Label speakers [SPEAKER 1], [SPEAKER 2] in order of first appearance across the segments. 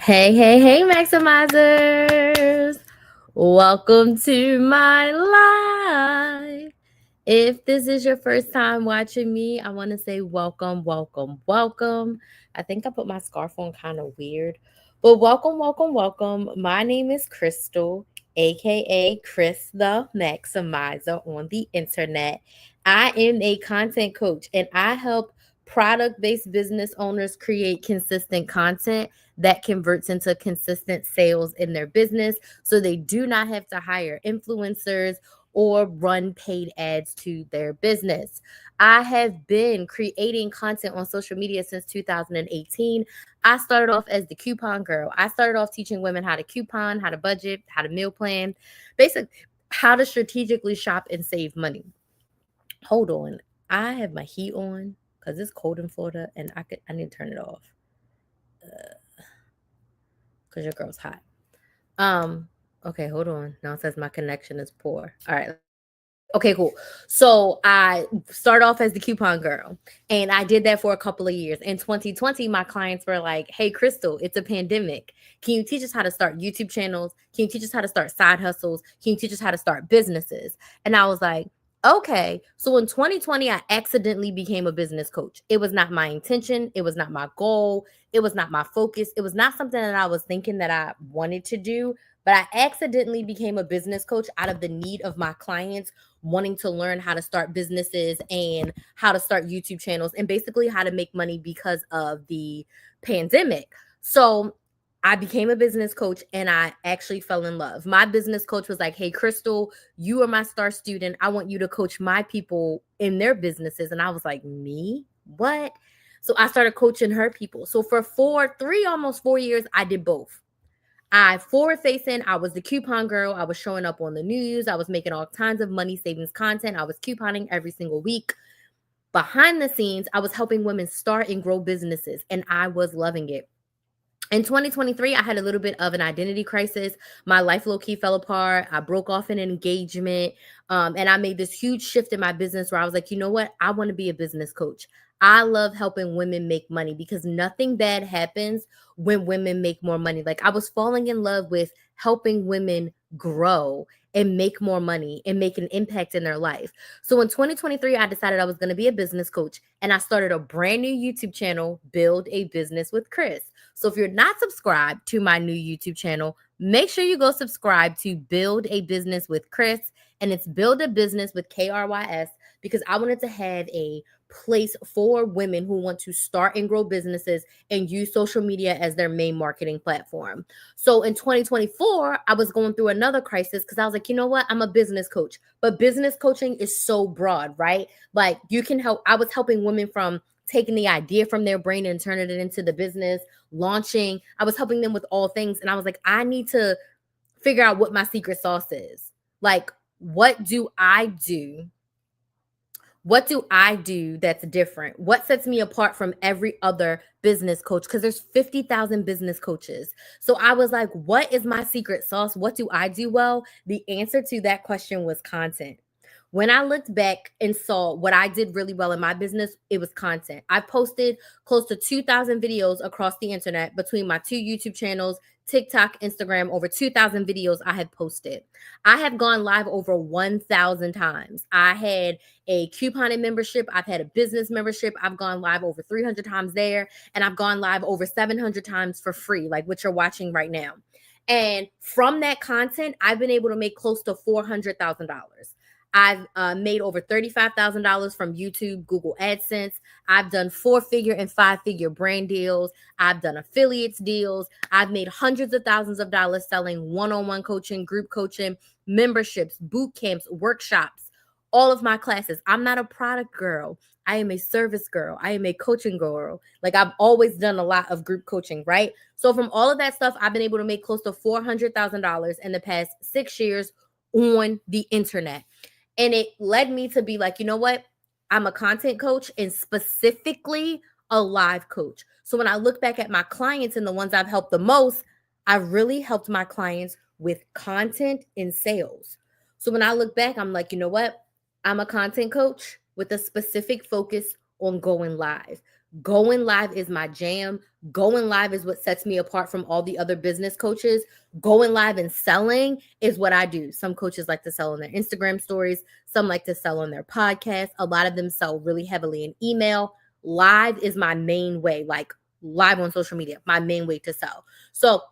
[SPEAKER 1] Hey, hey, hey, Maximizers! Welcome to my live. If this is your first time watching me, I want to say welcome, welcome, welcome. I think I put my scarf on kind of weird, but welcome, welcome, welcome. My name is Crystal, aka Chris the Maximizer on the internet. I am a content coach and I help product based business owners create consistent content that converts into consistent sales in their business so they do not have to hire influencers or run paid ads to their business. I have been creating content on social media since 2018. I started off as the coupon girl. I started off teaching women how to coupon, how to budget, how to meal plan, basically how to strategically shop and save money. Hold on. I have my heat on because it's cold in Florida and I need to turn it off because your girl's hot. Um, okay, hold on. Now it says my connection is poor. All right. Okay, cool. So I started off as the coupon girl and I did that for a couple of years. In 2020, my clients were like, hey, Crystal, it's a pandemic. Can you teach us how to start YouTube channels? Can you teach us how to start side hustles? Can you teach us how to start businesses? And I was like, okay. So in 2020, I accidentally became a business coach. It was not my intention. It was not my goal. It was not my focus. It was not something that I was thinking that I wanted to do, but I accidentally became a business coach out of the need of my clients wanting to learn how to start businesses and how to start YouTube channels and basically how to make money because of the pandemic. So I became a business coach and I actually fell in love. My business coach was like, hey, Crystal, you are my star student. I want you to coach my people in their businesses. And I was like, me? What? So I started coaching her people. So for almost 4 years, I did both. I forward facing, I was the coupon girl. I was showing up on the news. I was making all kinds of money savings content. I was couponing every single week. Behind the scenes, I was helping women start and grow businesses, and I was loving it. In 2023, I had a little bit of an identity crisis. My life low key fell apart. I broke off an engagement. And I made this huge shift in my business where I was like, you know what? I want to be a business coach. I love helping women make money because nothing bad happens when women make more money. Like I was falling in love with helping women grow and make more money and make an impact in their life. So in 2023, I decided I was going to be a business coach and I started a brand new YouTube channel, Build a Business with Chris. So if you're not subscribed to my new YouTube channel, make sure you go subscribe to Build a Business with Chris. And it's Build a Business with KRYS because I wanted to have a place for women who want to start and grow businesses and use social media as their main marketing platform. So in 2024, I was going through another crisis because I was like, you know what? I'm a business coach, but business coaching is so broad, right? Like you can help. I was helping women from taking the idea from their brain and turning it into the business, launching. I was helping them with all things. And I was like, I need to figure out what my secret sauce is. Like, what do I do? What do I do that's different? What sets me apart from every other business coach? Because there's 50,000 business coaches. So I was like, what is my secret sauce? What do I do well? The answer to that question was content. When I looked back and saw what I did really well in my business, it was content. I posted close to 2,000 videos across the internet between my two YouTube channels, TikTok, Instagram, over 2,000 videos I have posted. I have gone live over 1,000 times. I had a couponing membership. I've had a business membership. I've gone live over 300 times there. And I've gone live over 700 times for free, like what you're watching right now. And from that content, I've been able to make close to $400,000. I've made over $35,000 from YouTube, Google AdSense. I've done 4-figure and 5-figure brand deals. I've done affiliates deals. I've made hundreds of thousands of dollars selling one-on-one coaching, group coaching, memberships, boot camps, workshops, all of my classes. I'm not a product girl. I am a service girl. I am a coaching girl. Like I've always done a lot of group coaching, right? So from all of that stuff, I've been able to make close to $400,000 in the past 6 years on the internet. And it led me to be like, you know what? I'm a content coach and specifically a live coach. So when I look back at my clients and the ones I've helped the most, I've really helped my clients with content and sales. So when I look back, I'm like, you know what? I'm a content coach with a specific focus on going live. Going live is my jam. Going live is what sets me apart from all the other business coaches. Going live and selling is what I do. Some coaches like to sell on their Instagram stories, some like to sell on their podcast. A lot of them sell really heavily in email. Live is my main way, like live on social media, my main way to sell. So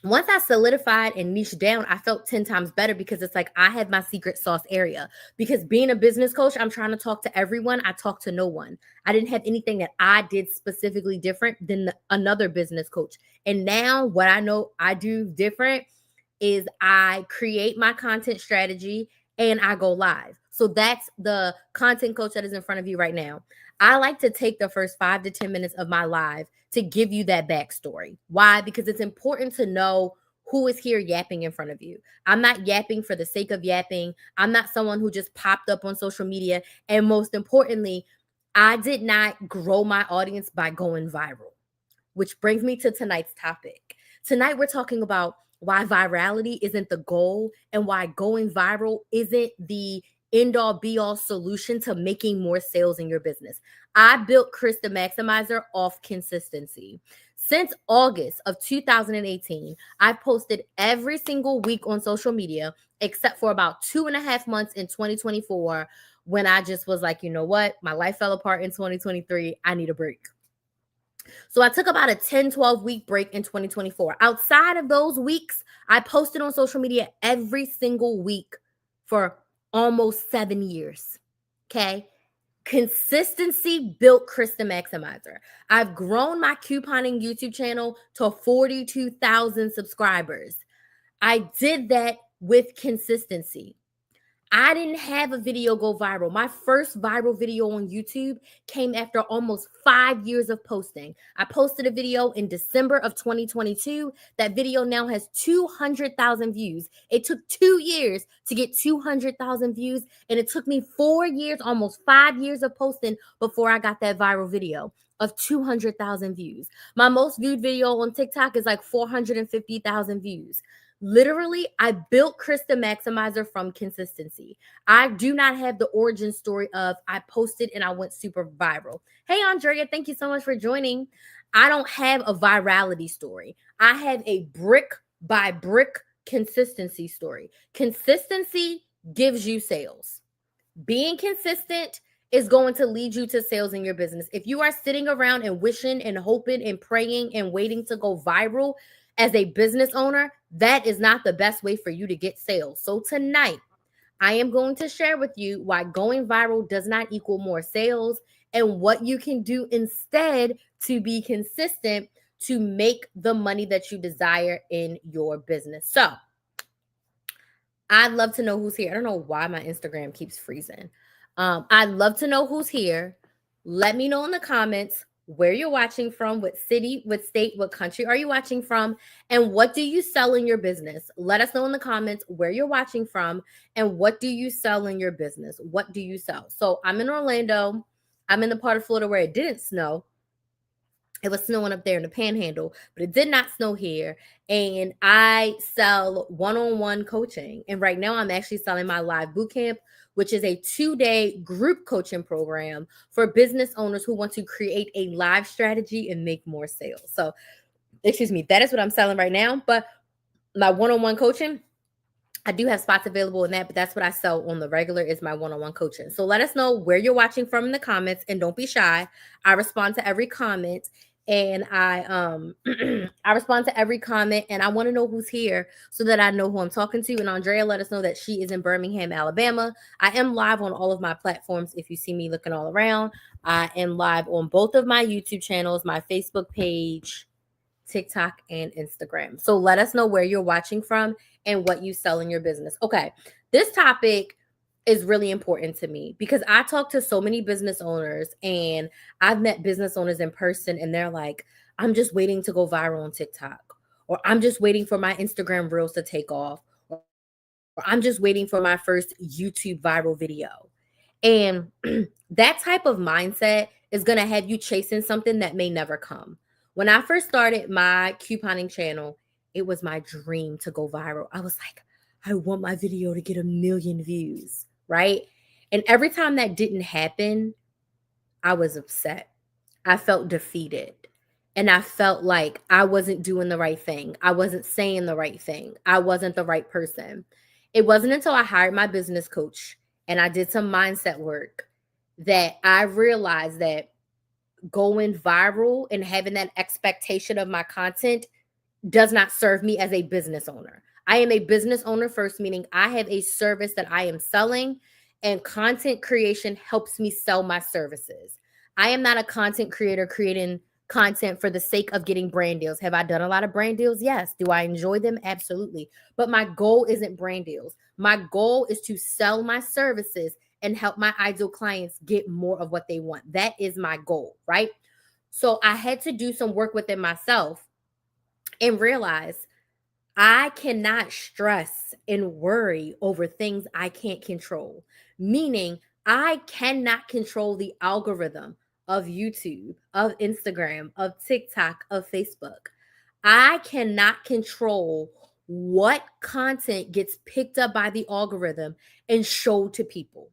[SPEAKER 1] once I solidified and niched down, I felt 10 times better because it's like I had my secret sauce area. Because being a business coach, I'm trying to talk to everyone. I talk to no one. I didn't have anything that I did specifically different than another business coach. And now what I know I do different is I create my content strategy and I go live. So that's the content coach that is in front of you right now. I like to take the first 5 to 10 minutes of my live to give you that backstory. Why? Because it's important to know who is here yapping in front of you. I'm not yapping for the sake of yapping. I'm not someone who just popped up on social media. And most importantly, I did not grow my audience by going viral, which brings me to tonight's topic. Tonight, we're talking about why virality isn't the goal and why going viral isn't the end all be all solution to making more sales in your business. I built Chris the Maximizer off consistency. Since August of 2018, I've posted every single week on social media, except for about 2.5 months in 2024, when I just was like, you know what? My life fell apart in 2023. I need a break. So I took about a 10-12 week break in 2024. Outside of those weeks, I posted on social media every single week for almost 7 years. Okay. Consistency built Chris the Maximizer. I've grown my couponing YouTube channel to 42,000 subscribers. I did that with consistency. I didn't have a video go viral. My first viral video on YouTube came after almost 5 years of posting. I posted a video in December of 2022. That video now has 200,000 views. It took 2 years to get 200,000 views, and it took me 4 years, almost 5 years of posting before I got that viral video of 200,000 views. My most viewed video on TikTok is like 450,000 views. Literally, I built Chris the Maximizer from consistency. I do not have the origin story of I posted and I went super viral. Hey, Andrea, thank you so much for joining. I don't have a virality story. I have a brick by brick consistency story. Consistency gives you sales. Being consistent is going to lead you to sales in your business. If you are sitting around and wishing and hoping and praying and waiting to go viral as a business owner, that is not the best way for you to get sales. So tonight, I am going to share with you why going viral does not equal more sales and what you can do instead to be consistent to make the money that you desire in your business. So I'd love to know who's here. I don't know why my Instagram keeps freezing. I'd love to know who's here. Let me know in the comments where you're watching from, what city, what state, what country are you watching from, and what do you sell in your business? Let us know in the comments where you're watching from and what do you sell in your business? What do you sell? So I'm in Orlando. I'm in the part of Florida where it didn't snow. It was snowing up there in the Panhandle, but it did not snow here. And I sell one-on-one coaching. And right now I'm actually selling my live bootcamp, which is a 2-day group coaching program for business owners who want to create a live strategy and make more sales. So, excuse me, that is what I'm selling right now. But my one-on-one coaching, I do have spots available in that, but that's what I sell on the regular is my one-on-one coaching. So let us know where you're watching from in the comments and don't be shy. I respond to every comment and I I respond to every comment and I want to know who's here so that I know who I'm talking to. And Andrea let us know that she is in Birmingham, Alabama. I am live on all of my platforms. If you see me looking all around, I am live on both of my YouTube channels, my Facebook page, TikTok, and Instagram. So let us know where you're watching from and what you sell in your business. Okay, this topic is really important to me because I talk to so many business owners and I've met business owners in person and they're like, I'm just waiting to go viral on TikTok, or I'm just waiting for my Instagram reels to take off, or I'm just waiting for my first YouTube viral video. And that type of mindset is going to have you chasing something that may never come. When I first started my couponing channel, it was my dream to go viral. I was like, I want my video to get 1 million views, right? And every time that didn't happen, I was upset. I felt defeated. And I felt like I wasn't doing the right thing. I wasn't saying the right thing. I wasn't the right person. It wasn't until I hired my business coach and I did some mindset work that I realized that going viral and having that expectation of my content does not serve me as a business owner. I am a business owner first, meaning I have a service that I am selling, and content creation helps me sell my services. I am not a content creator creating content for the sake of getting brand deals. Have I done a lot of brand deals? Yes. Do I enjoy them? Absolutely. But my goal isn't brand deals. My goal is to sell my services and help my ideal clients get more of what they want. That is my goal, right? So I had to do some work within myself and realize I cannot stress and worry over things I can't control. Meaning, I cannot control the algorithm of YouTube, of Instagram, of TikTok, of Facebook. I cannot control what content gets picked up by the algorithm and showed to people.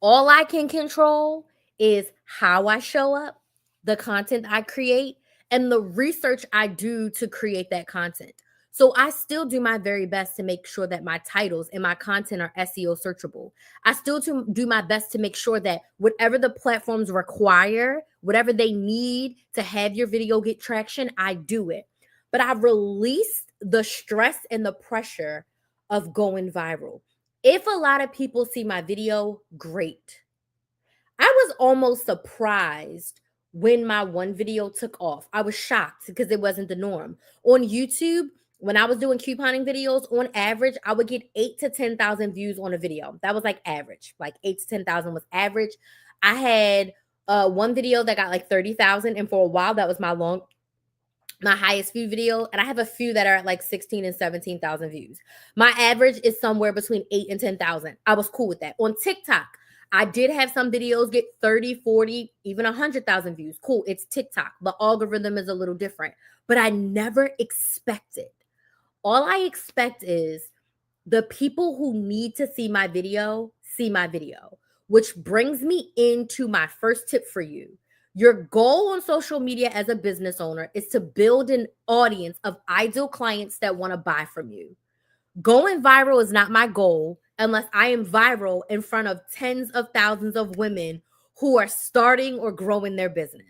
[SPEAKER 1] All I can control is how I show up, the content I create, and the research I do to create that content. So I still do my very best to make sure that my titles and my content are SEO searchable. I still do my best to make sure that whatever the platforms require, whatever they need to have your video get traction, I do it. But I've released the stress and the pressure of going viral. If a lot of people see my video, great. I was almost surprised when my one video took off. I was shocked because it wasn't the norm. On YouTube, when I was doing couponing videos, on average, I would get 8 to 10,000 views on a video. That was like average. Like 8 to 10,000 was average. I had one video that got like 30,000, and for a while that was my highest view video, and I have a few that are at like 16 and 17,000 views. My average is somewhere between 8 and 10,000. I was cool with that. On TikTok, I did have some videos get 30, 40, even 100,000 views. Cool, it's TikTok. The algorithm is a little different, but I never expected. All I expect is the people who need to see my video, which brings me into my first tip for you. Your goal on social media as a business owner is to build an audience of ideal clients that want to buy from you. Going viral is not my goal unless I am viral in front of tens of thousands of women who are starting or growing their business.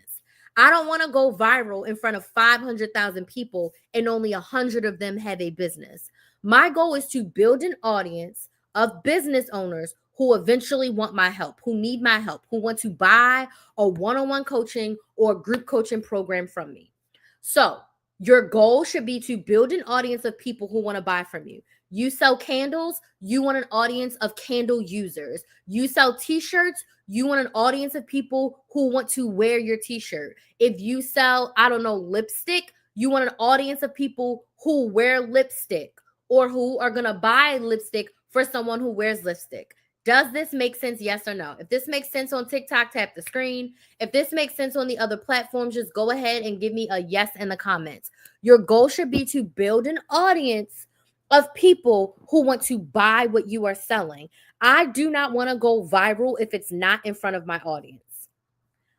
[SPEAKER 1] I don't want to go viral in front of 500,000 people and only 100 of them have a business. My goal is to build an audience of business owners who eventually want my help, who need my help, who want to buy a one-on-one coaching or group coaching program from me. So, your goal should be to build an audience of people who want to buy from you. You sell candles, you want an audience of candle users. You sell t-shirts, you want an audience of people who want to wear your t-shirt. If you sell, I don't know, lipstick, you want an audience of people who wear lipstick or who are going to buy lipstick for someone who wears lipstick. Does this make sense? Yes or no? If this makes sense on TikTok, tap the screen. If this makes sense on the other platforms, just go ahead and give me a yes in the comments. Your goal should be to build an audience of people who want to buy what you are selling. I do not want to go viral if it's not in front of my audience.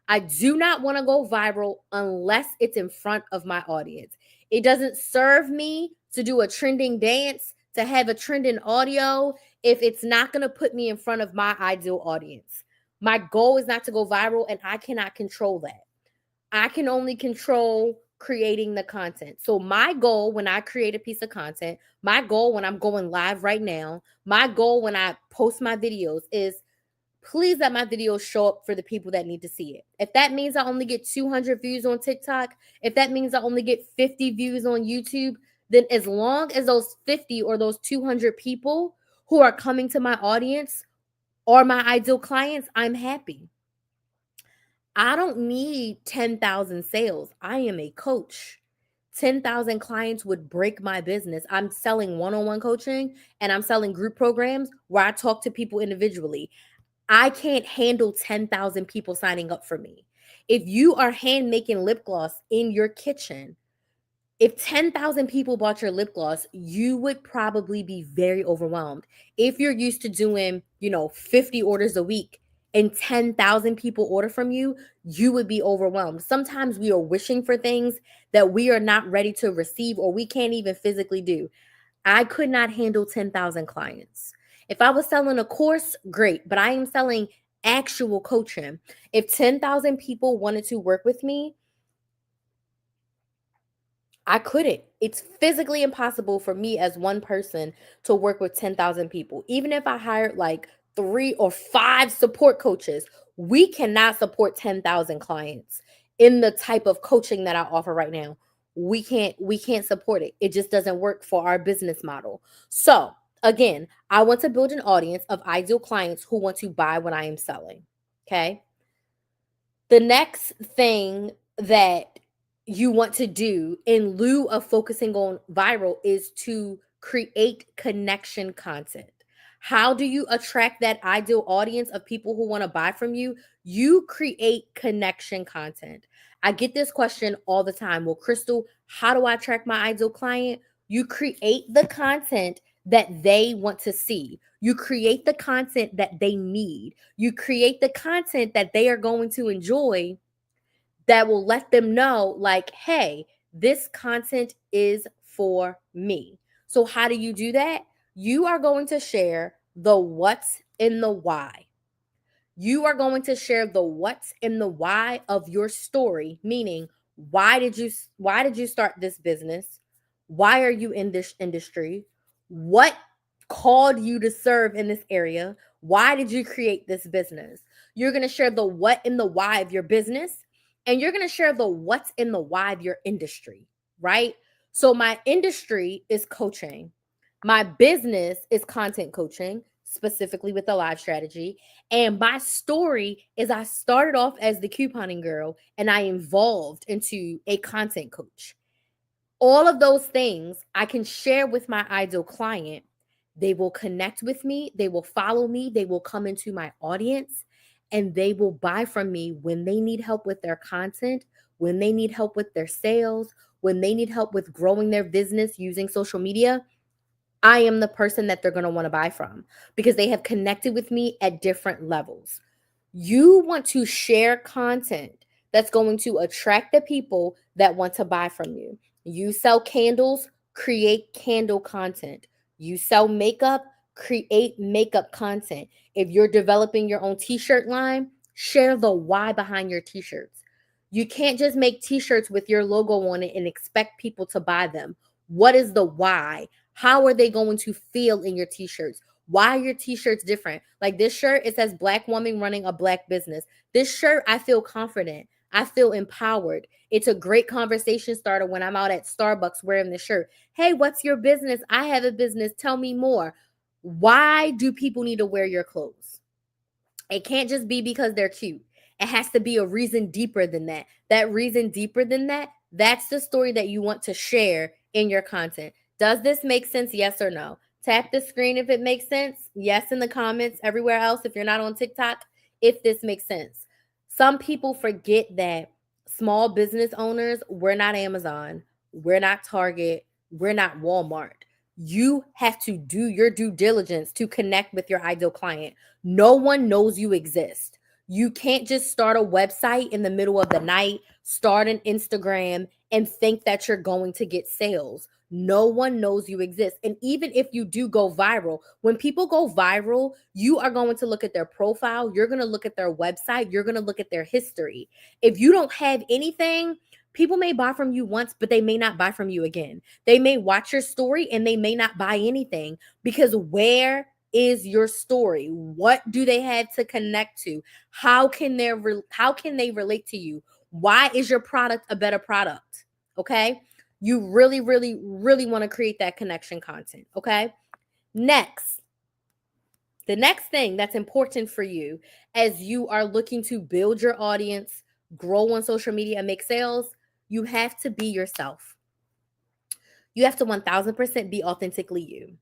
[SPEAKER 1] I do not want to go viral unless it's in front of my audience. It doesn't serve me to do a trending dance, to have a trending audio, if it's not going to put me in front of my ideal audience. My goal is not to go viral, and I cannot control that. I can only control creating the content. So my goal when I create a piece of content, my goal when I'm going live right now, my goal when I post my videos is please let my videos show up for the people that need to see it. If that means I only get 200 views on TikTok, if that means I only get 50 views on YouTube, then as long as those 50 or those 200 people who are coming to my audience are my ideal clients, I'm happy. I don't need 10,000 sales. I am a coach. 10,000 clients would break my business. I'm selling one-on-one coaching and I'm selling group programs where I talk to people individually. I can't handle 10,000 people signing up for me. If you are hand making lip gloss in your kitchen, if 10,000 people bought your lip gloss, you would probably be very overwhelmed. If you're used to doing, 50 orders a week, and 10,000 people order from you, you would be overwhelmed. Sometimes we are wishing for things that we are not ready to receive or we can't even physically do. I could not handle 10,000 clients. If I was selling a course, great, but I am selling actual coaching. If 10,000 people wanted to work with me, I couldn't. It's physically impossible for me as one person to work with 10,000 people. Even if I hired like 3 or 5 support coaches, we cannot support 10,000 clients in the type of coaching that I offer right now. We can't support it. It just doesn't work for our business model. So, again, I want to build an audience of ideal clients who want to buy what I am selling. Okay? The next thing that you want to do in lieu of focusing on viral is to create connection content. How do you attract that ideal audience of people who want to buy from you? You create connection content. I get this question all the time. Well, Crystal, how do I attract my ideal client? You create the content that they want to see. You create the content that they need. You create the content that they are going to enjoy that will let them know, like, hey, this content is for me. So, how do you do that? You are going to share the what's and the why. You are going to share the what's and the why of your story, meaning why did you start this business? Why are you in this industry? What called you to serve in this area? Why did you create this business? You're going to share the what and the why of your business, and you're going to share the what's and the why of your industry, right? So my industry is coaching. My business is content coaching, specifically with the live strategy. And my story is I started off as the couponing girl and I evolved into a content coach. All of those things I can share with my ideal client. They will connect with me, they will follow me, they will come into my audience, and they will buy from me when they need help with their content, when they need help with their sales, when they need help with growing their business using social media. I am the person that they're going to want to buy from because they have connected with me at different levels. You want to share content that's going to attract the people that want to buy from you. You sell candles, create candle content. You sell makeup, create makeup content. If you're developing your own t-shirt line, share the why behind your t-shirts. You can't just make t-shirts with your logo on it and expect people to buy them. What is the why? How are they going to feel in your t-shirts? Why are your t-shirts different? Like this shirt, it says Black woman running a Black business. This shirt, I feel confident. I feel empowered. It's a great conversation starter when I'm out at Starbucks wearing this shirt. Hey, what's your business? I have a business. Tell me more. Why do people need to wear your clothes? It can't just be because they're cute. It has to be a reason deeper than that. That reason deeper than that, that's the story that you want to share in your content. Does this make sense? Yes or no? Tap the screen if it makes sense. Yes in the comments. Everywhere else, if you're not on TikTok, if this makes sense. Some people forget that small business owners, we're not Amazon, we're not Target, we're not Walmart. You have to do your due diligence to connect with your ideal client. No one knows you exist. You can't just start a website in the middle of the night, start an Instagram, and think that you're going to get sales. No one knows you exist. And even if you do go viral, when people go viral, you are going to look at their profile, you're going to look at their website, you're going to look at their history. If you don't have anything, people may buy from you once, but they may not buy from you again. They may watch your story and they may not buy anything because where is your story? What do they have to connect to? How can they relate to you? Why is your product a better product? Okay? You really, really, really want to create that connection content. Okay? Next, the next thing that's important for you as you are looking to build your audience, grow on social media, and make sales, you have to be yourself. You have to 1000% be authentically you.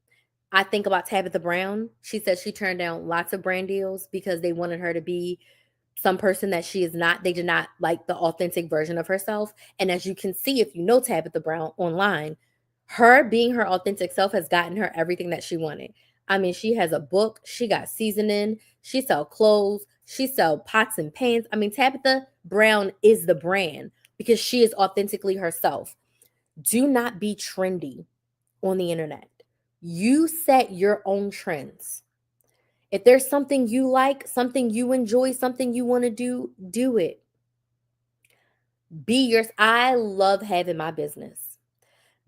[SPEAKER 1] I think about Tabitha Brown. She said she turned down lots of brand deals because they wanted her to be some person that she is not. They did not like the authentic version of herself. And as you can see, if you know Tabitha Brown online, her being her authentic self has gotten her everything that she wanted. I mean, she has a book, she got seasoning, she sells clothes, She sells pots and pans. I mean, Tabitha Brown is the brand because she is authentically herself. Do not be trendy on the internet. You set your own trends. If there's something you like, something you enjoy, something you want to do it. Be yours. I love having my business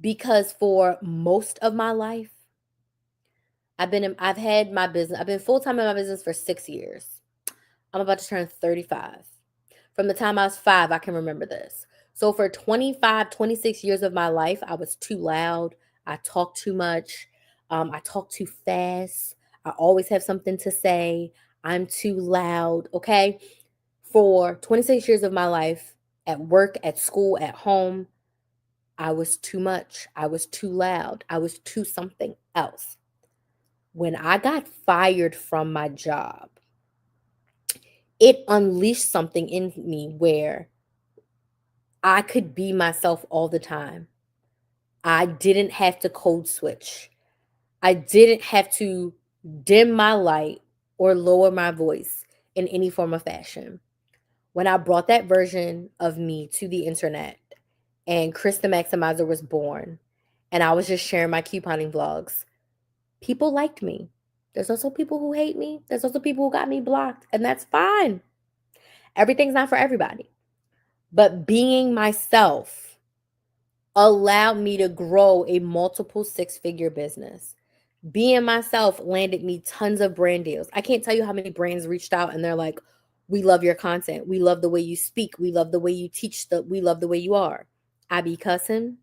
[SPEAKER 1] because for most of my life, I've had my business. I've been full-time in my business for 6 years. I'm about to turn 35. From the time I was 5, I can remember this. So for 25, 26 years of my life, I was too loud. I talked too much. I talk too fast. I always have something to say. I'm too loud. Okay. For 26 years of my life, at work, at school, at home, I was too much. I was too loud. I was too something else. When I got fired from my job, it unleashed something in me where I could be myself all the time. I didn't have to code switch. I didn't have to dim my light or lower my voice in any form of fashion. When I brought that version of me to the internet and Chris the Maximizer was born and I was just sharing my couponing vlogs, people liked me. There's also people who hate me. There's also people who got me blocked, and that's fine. Everything's not for everybody. But being myself allowed me to grow a multiple 6-figure business. Being myself landed me tons of brand deals. I can't tell you how many brands reached out and they're like, we love your content. We love the way you speak. We love the way you teach. We love the way you are. I be cussing.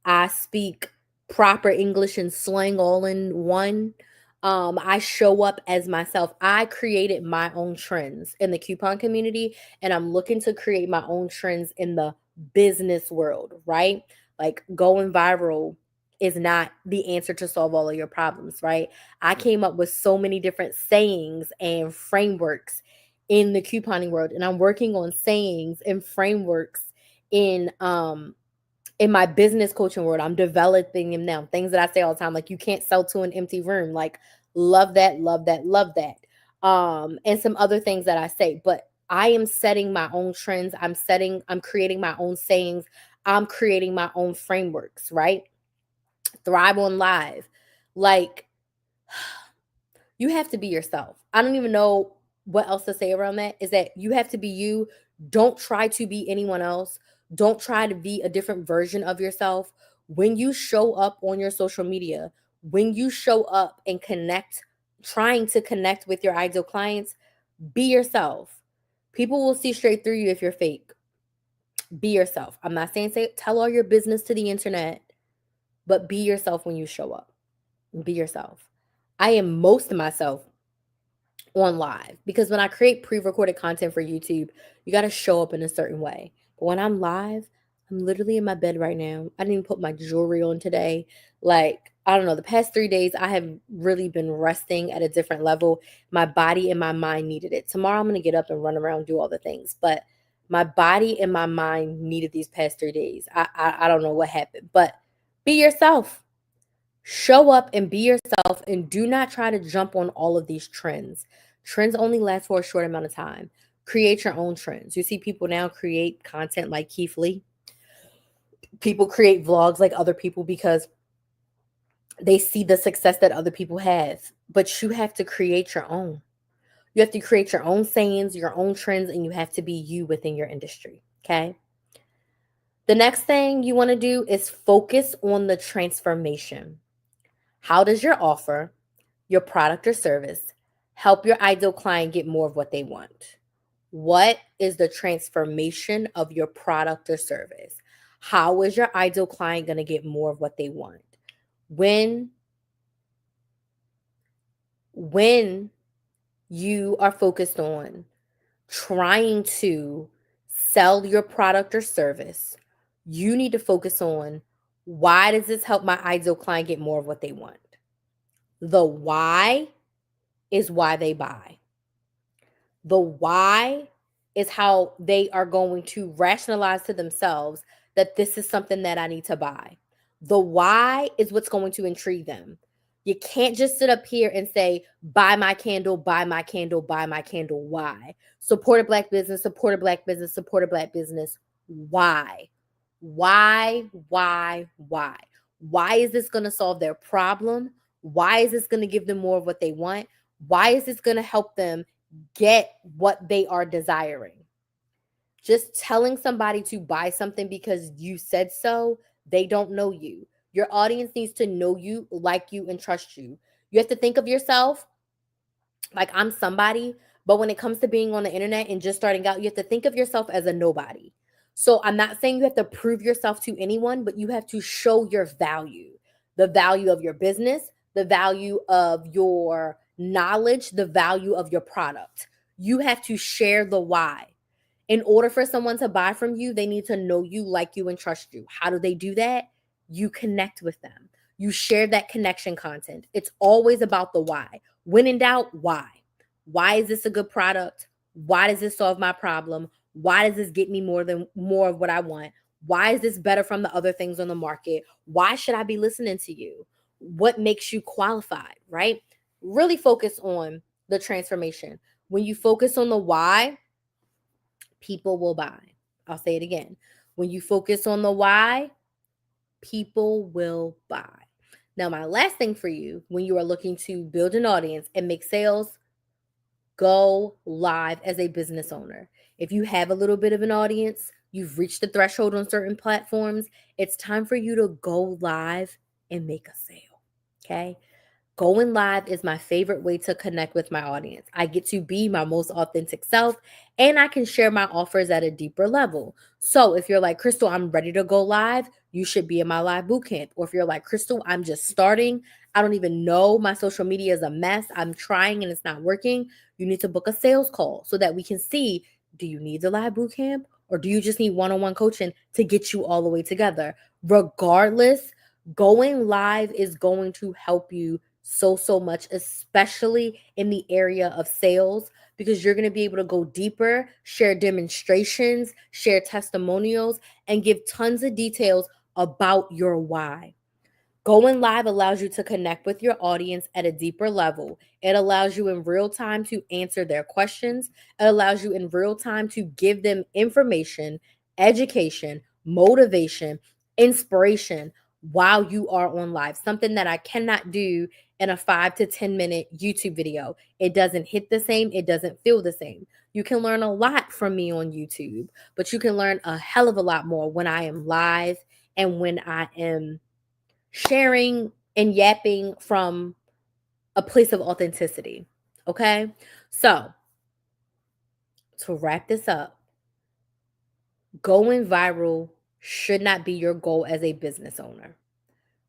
[SPEAKER 1] I speak proper English and slang all in one. I show up as myself. I created my own trends in the coupon community, and I'm looking to create my own trends in the business world, right? Like going viral is not the answer to solve all of your problems, right? I came up with so many different sayings and frameworks in the couponing world, and I'm working on sayings and frameworks in my business coaching world. I'm developing them now. Things that I say all the time, like you can't sell to an empty room. Like love that, love that, love that. And some other things that I say, but I am setting my own trends. I'm creating my own sayings. I'm creating my own frameworks, right? Thrive on live. Like you have to be yourself. I don't even know what else to say around that. Is that you have to be you. Don't try to be anyone else. Don't try to be a different version of yourself. When you show up on your social media, when you show up and connect, trying to connect with your ideal clients, be yourself. People will see straight through you if you're fake. Be yourself. I'm not saying tell all your business to the internet, but be yourself when you show up. Be yourself. I am most of myself on live because when I create pre-recorded content for YouTube, you got to show up in a certain way. But when I'm live, I'm literally in my bed right now. I didn't even put my jewelry on today. Like, I don't know, the past 3 days, I have really been resting at a different level. My body and my mind needed it. Tomorrow, I'm going to get up and run around, do all the things. But my body and my mind needed these past 3 days. I don't know what happened, but be yourself. Show up and be yourself and do not try to jump on all of these trends. Trends only last for a short amount of time. Create your own trends. You see people now create content like Keith Lee. People create vlogs like other people because they see the success that other people have. But you have to create your own. You have to create your own sayings, your own trends, and you have to be you within your industry. Okay? The next thing you want to do is focus on the transformation. How does your offer, your product or service, help your ideal client get more of what they want? What is the transformation of your product or service? How is your ideal client going to get more of what they want? When you are focused on trying to sell your product or service, you need to focus on why does this help my ideal client get more of what they want? The why is why they buy. The why is how they are going to rationalize to themselves that this is something that I need to buy. The why is what's going to intrigue them. You can't just sit up here and say, buy my candle, buy my candle, buy my candle. Why? Support a Black business, support a Black business, support a Black business. Why? Why? Why? Why is this going to solve their problem? Why is this going to give them more of what they want? Why is this going to help them get what they are desiring? Just telling somebody to buy something because you said so, they don't know you. Your audience needs to know you, like you, and trust you. You have to think of yourself like I'm somebody, but when it comes to being on the internet and just starting out, you have to think of yourself as a nobody. So I'm not saying you have to prove yourself to anyone, but you have to show your value, the value of your business, the value of your knowledge, the value of your product. You have to share the why. In order for someone to buy from you, they need to know you, like you, and trust you. How do they do that? You connect with them. You share that connection content. It's always about the why. When in doubt, why? Why is this a good product? Why does this solve my problem? Why does this get me more of what I want? Why is this better from the other things on the market? Why should I be listening to you? What makes you qualified, right? Really focus on the transformation. When you focus on the why, people will buy. I'll say it again. When you focus on the why, people will buy. Now, my last thing for you when you are looking to build an audience and make sales, go live as a business owner. If you have a little bit of an audience, you've reached the threshold on certain platforms, it's time for you to go live and make a sale. Okay? Going live is my favorite way to connect with my audience. I get to be my most authentic self and I can share my offers at a deeper level. So if you're like, Crystal, I'm ready to go live, you should be in my live bootcamp. Or if you're like, Crystal, I'm just starting, I don't even know, my social media is a mess, I'm trying and it's not working, you need to book a sales call so that we can see, do you need the live bootcamp or do you just need one-on-one coaching to get you all the way together? Regardless, going live is going to help you so much, especially in the area of sales, because you're going to be able to go deeper, share demonstrations, share testimonials, and give tons of details about your why. Going live allows you to connect with your audience at a deeper level. It allows you in real time to answer their questions. It allows you in real time to give them information, education, motivation, inspiration while you are on live. Something that I cannot do in a 5 to 10 minute YouTube video. It doesn't hit the same. It doesn't feel the same. You can learn a lot from me on YouTube, but you can learn a hell of a lot more when I am live and when I am sharing and yapping from a place of authenticity. Okay. So, to wrap this up, going viral should not be your goal as a business owner.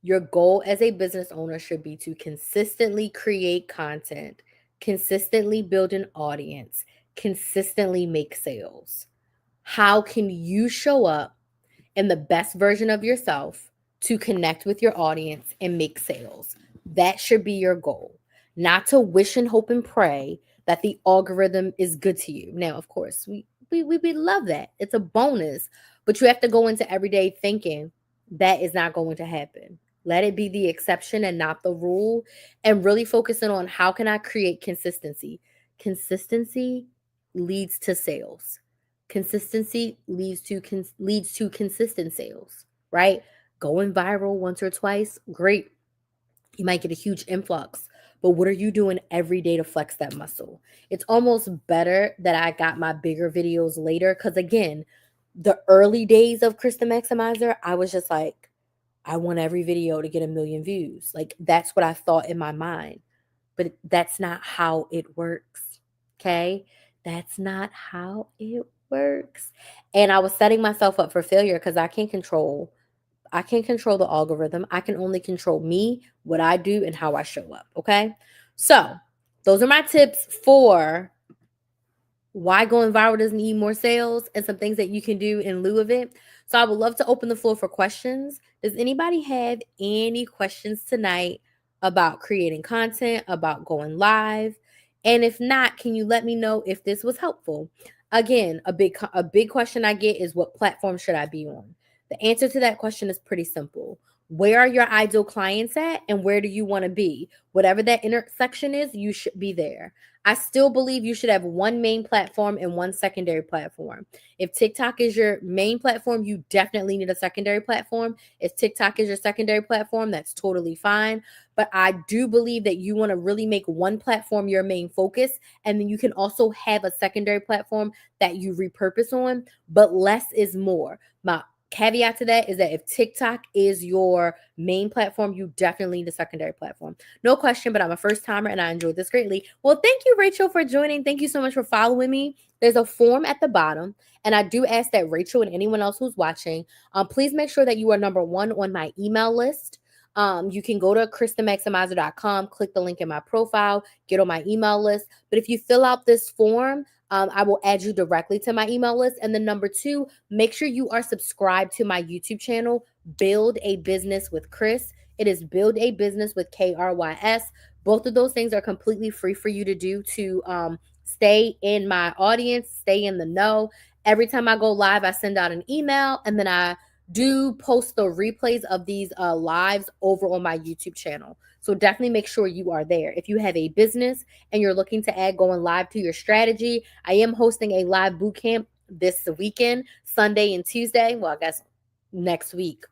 [SPEAKER 1] Your goal as a business owner should be to consistently create content, consistently build an audience, consistently make sales. How can you show up and the best version of yourself to connect with your audience and make sales? That should be your goal, not to wish and hope and pray that the algorithm is good to you. Now, of course, we love that. It's a bonus, but you have to go into everyday thinking that is not going to happen. Let it be the exception and not the rule, and really focusing on how can I create consistency. Consistency leads to sales. Consistency leads to consistent sales, right? Going viral once or twice, great. You might get a huge influx, but what are you doing every day to flex that muscle? It's almost better that I got my bigger videos later, because again, the early days of Krista Maximizer, I was just like, I want every video to get 1 million views. Like, that's what I thought in my mind, but that's not how it works. Okay. That's not how it works. And I was setting myself up for failure because I can't control the algorithm. I can only control me, what I do, and how I show up. Okay. So those are my tips for why going viral doesn't need more sales and some things that you can do in lieu of it. So I would love to open the floor for questions. Does anybody have any questions tonight about creating content, about going live? And if not, can you let me know if this was helpful? Again, a big question I get is, what platform should I be on? The answer to that question is pretty simple. Where are your ideal clients at and where do you want to be? Whatever that intersection is, you should be there. I still believe you should have one main platform and one secondary platform. If TikTok is your main platform, you definitely need a secondary platform. If TikTok is your secondary platform, that's totally fine. But I do believe that you want to really make one platform your main focus. And then you can also have a secondary platform that you repurpose on, but less is more. My caveat to that is that if TikTok is your main platform, you definitely need a secondary platform. No question, but I'm a first timer and I enjoyed this greatly. Well, thank you, Rachel, for joining. Thank you so much for following me. There's a form at the bottom, and I do ask that Rachel and anyone else who's watching, please make sure that you are number one on my email list. You can go to KristaMaximizer.com, click the link in my profile, get on my email list. But if you fill out this form, I will add you directly to my email list. And then number two, make sure you are subscribed to my YouTube channel, Build a Business with Chris. It is Build a Business with KRYS. Both of those things are completely free for you to do to stay in my audience, stay in the know. Every time I go live, I send out an email, and then I do post the replays of these lives over on my YouTube channel. So definitely make sure you are there. If you have a business and you're looking to add going live to your strategy, I am hosting a live bootcamp this weekend, Sunday and Tuesday. Well, I guess next week.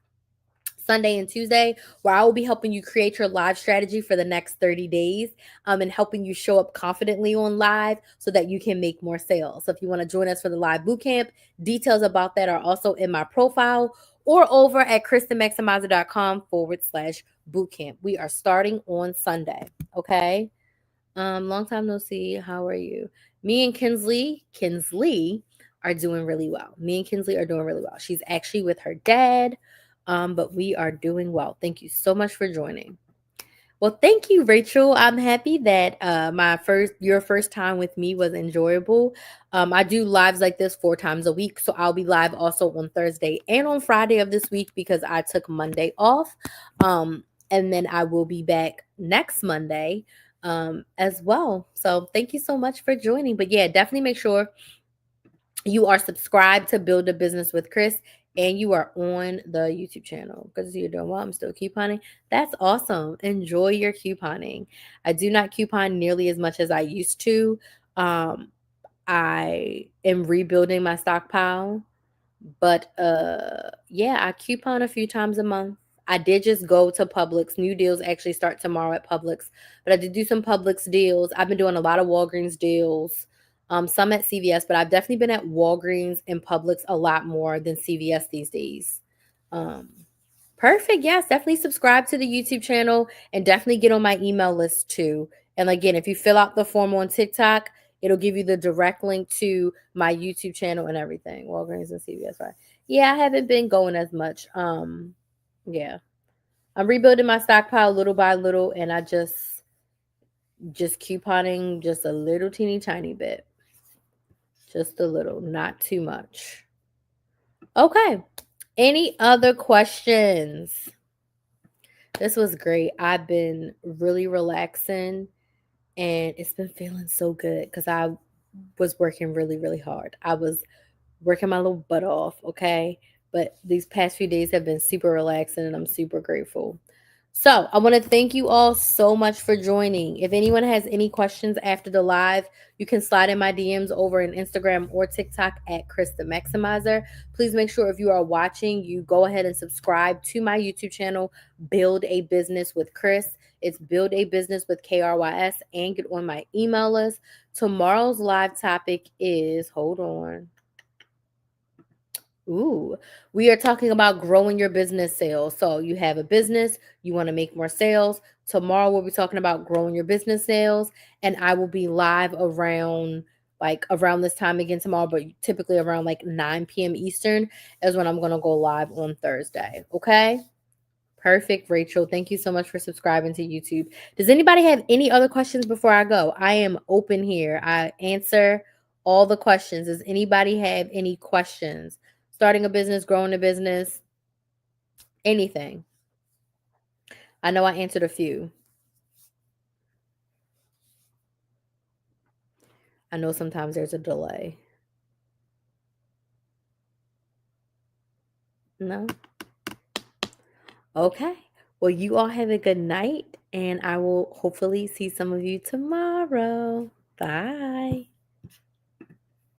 [SPEAKER 1] Sunday and Tuesday, where I will be helping you create your live strategy for the next 30 days and helping you show up confidently on live so that you can make more sales. So if you want to join us for the live bootcamp, details about that are also in my profile or over at KristaMaximizer.com/bootcamp. We are starting on Sunday. Okay. Long time no see. How are you? Me and Kinsley are doing really well. Me and Kinsley are doing really well. She's actually with her dad, but we are doing well. Thank you so much for joining. Well, thank you, Rachel. I'm happy that your first time with me was enjoyable. I do lives like this 4 times a week, so I'll be live also on Thursday and on Friday of this week because I took Monday off, and then I will be back next Monday as well. So thank you so much for joining. But yeah, definitely make sure you are subscribed to Build a Business with Chris and you are on the YouTube channel because you're doing well. I'm still couponing. That's awesome. Enjoy your couponing. I do not coupon nearly as much as I used to. I am rebuilding my stockpile, but yeah, I coupon a few times a month. I did just go to Publix. New deals actually start tomorrow at Publix, but I did do some Publix deals. I've been doing a lot of Walgreens deals, some at CVS, but I've definitely been at Walgreens and Publix a lot more than CVS these days. Um, Perfect. Yes, definitely subscribe to the YouTube channel and definitely get on my email list too. And again, if you fill out the form on TikTok, it'll give you the direct link to my YouTube channel and everything. Walgreens and CVS, right? Yeah, I haven't been going as much. Yeah. I'm rebuilding my stockpile little by little, and I just couponing just a little teeny tiny bit. Just a little, not too much. Okay. Any other questions? This was great. I've been really relaxing and it's been feeling so good because I was working really, really hard. I was working my little butt off, okay? But these past few days have been super relaxing and I'm super grateful. So I want to thank you all so much for joining. If anyone has any questions after the live, you can slide in my DMs over in Instagram or TikTok at Krista Maximizer. Please make sure if you are watching, you go ahead and subscribe to my YouTube channel, Build a Business with Chris. It's Build a Business with KRYS, and get on my email list. Tomorrow's live topic is, hold on. Ooh, we are talking about growing your business sales. So you have a business, you want to make more sales. Tomorrow we'll be talking about growing your business sales, and I will be live around this time again tomorrow, but typically around like 9 p.m. Eastern is when I'm going to go live on Thursday. Okay? Perfect, Rachel. Thank you so much for subscribing to YouTube. Does anybody have any other questions before I go? I am open here. I answer all the questions. Does anybody have any questions? Starting a business, growing a business, anything. I know I answered a few. I know sometimes there's a delay. No? Okay. Well, you all have a good night, and I will hopefully see some of you tomorrow. Bye.